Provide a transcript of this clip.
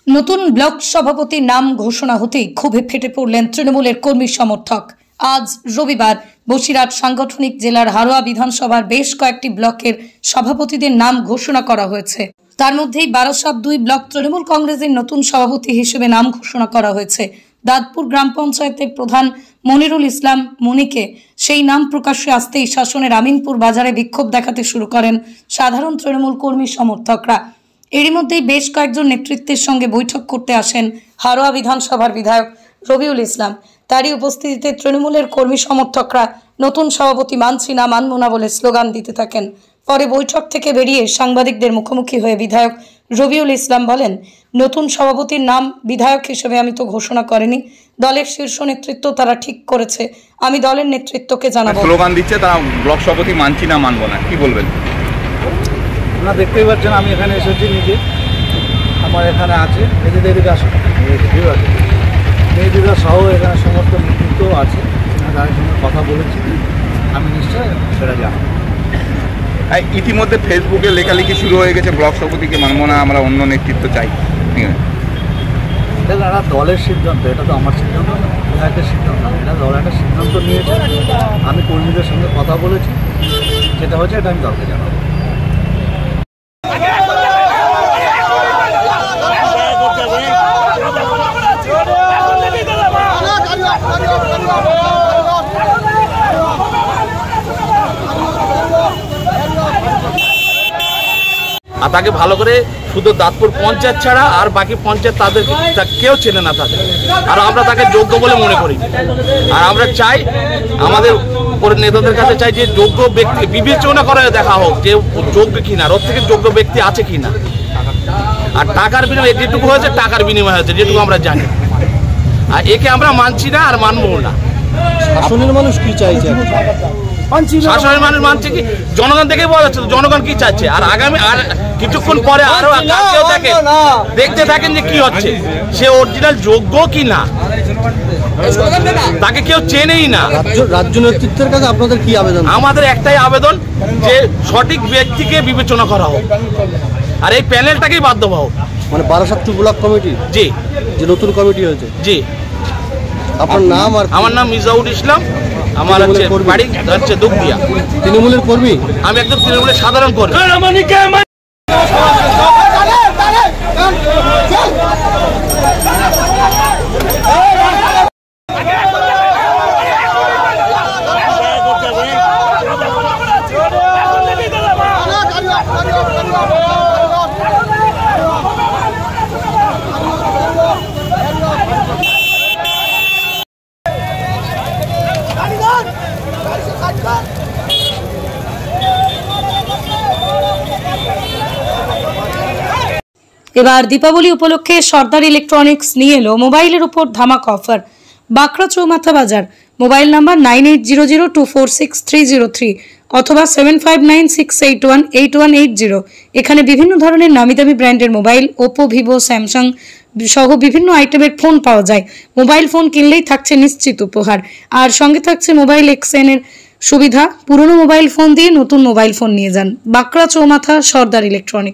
নতুন ব্লক সভাপতির নাম ঘোষণা হতেই ক্ষোভে ফেটে পড়লেন তৃণমূলের কর্মী সমর্থক। আজ রবিবার বসিরহাট সাংগঠনিক জেলার হারোয়া বিধানসভার বেশ কয়েকটি ব্লকের সভাপতিদের নাম ঘোষণা করা হয়েছে। তার মধ্যেই বারাসাত 2 ব্লক তৃণমূল কংগ্রেসের নতুন সভাপতি হিসেবে নাম ঘোষণা করা হয়েছে। দাঁতপুর গ্রাম পঞ্চায়েতের প্রধান মনিরুল ইসলাম মনিকে সেই নাম প্রকাশ্যে আসতেই শাসনের আমিনপুর বাজারে বিক্ষোভ দেখাতে শুরু করেন সাধারণ তৃণমূল কর্মী সমর্থকরা। এরই মধ্যেই বেশ কয়েকজন নেতৃত্বের সঙ্গে বৈঠক করতে আসেন হারোয়া বিধানসভার বিধায়ক রবিউল ইসলাম। তারই উপস্থিতিতে তৃণমূলের কর্মী সমর্থকরা নতুন সভাপতি মানছি না, মানব না বলে স্লোগান দিতে থাকেন। পরে বৈঠক থেকে বেরিয়ে সাংবাদিকদের মুখোমুখি হয়ে বিধায়ক রবিউল ইসলাম বলেন, নতুন সভাপতির নাম বিধায়ক হিসেবে আমি তো ঘোষণা করিনি, দলের শীর্ষ নেতৃত্ব তারা ঠিক করেছে, আমি দলের নেতৃত্বকে জানাবো। স্লোগান দিচ্ছে তারা ব্লক সভাপতি মানছি না, মানব না, কি বলবেন? আপনারা দেখতেই পাচ্ছেন আমি এখানে এসেছি নিজে, আমার এখানে আছে মেয়েদের আসে মেয়েদিদা সহ এখানে সমস্ত নেতৃত্ব আছে, তাদের সঙ্গে কথা বলেছি, আমি নিশ্চয় সেটা জানাবো। ইতিমধ্যে ফেসবুকে লেখালেখি শুরু হয়ে গেছে ব্লক সভাপতিকে মানব না, আমরা অন্য নেতৃত্ব চাই। দেখুন, এটা দলের সিদ্ধান্ত, এটা তো আমার সিদ্ধান্ত না, বিধায়কের সিদ্ধান্ত না, এটা দল একটা সিদ্ধান্ত নিয়েছে। আমি কর্মীদের সঙ্গে কথা বলেছি, যেটা হচ্ছে এটা আমি দলকে জানাবো। আর তাকে ভালো করে শুধু দাঁতপুর পঞ্চায়েত ছাড়া আর বাকি পঞ্চায়েত তাদের কেউ চেনে না তাদের, আর আমরা তাকে যোগ্য বলে মনে করি। আর আমরা চাই আমাদের নেতাদের কাছে চাই যে যোগ্য ব্যক্তি বিবেচনা করে দেখা হোক যে যোগ্য কিনা, ওর থেকে যোগ্য ব্যক্তি আছে কিনা। আর টাকার বিনিময়ে যেটুকু হয়েছে টাকার বিনিময় হয়েছে, যেটুকু আমরা জানি। আর একে আমরা মানছি না আর মানবো না। শাসনের মানুষ কি চাইছে? শাসনের মানুষ মানছে কি? জনগণ দেখে বোঝা যাচ্ছে জনগণ কি চাচ্ছে। আর আগামী আর কিছুক্ষণ পরে আরো দেখতে থাকেন যে কি হচ্ছে, সে অরিজিনাল যোগ্য কি না, তাকে কেউ চেনেই না। রাজ্য নেতৃত্বের কাছে আপনাদের কি আবেদন? আমাদের একটাই আবেদন যে সঠিক ব্যক্তিকে বিবেচনা করা হোক, আর এই প্যানেলটাকেই বাদ দেওয়া হোক। মানে বারাসাত 2 ব্লক কমিটি, জি, যে নতুন কমিটি হয়েছে। জি, আপনার নাম? আর আমার নাম মিজাউল ইসলাম, আমার হচ্ছে বাড়ি হচ্ছে দুগদিয়া। তৃণমূলের কর্মী? আমি একদম তৃণমূলের সাধারণ কর্মী। এবার দীপাবলি উপলক্ষে সর্দার ইলেকট্রনিক্স নিয়ে এলো মোবাইলের উপর ধামাক অফার। বাঁকড়া চৌমাথা বাজার। মোবাইল নাম্বার 9800246303 অথবা 7596818180। এখানে বিভিন্ন ধরনের নামি দামি ব্র্যান্ডের মোবাইল, ওপো, ভিভো, স্যামসাং সহ বিভিন্ন আইটেমের ফোন পাওয়া যায়। মোবাইল ফোন কিনলেই থাকছে নিশ্চিত উপহার, আর সঙ্গে থাকছে মোবাইল এক্সচেঞ্জের সুবিধা। পুরনো মোবাইল ফোন দিয়ে নতুন মোবাইল ফোন নিয়ে যান। বাঁকড়া চৌমাথা সর্দার ইলেকট্রনিক্স।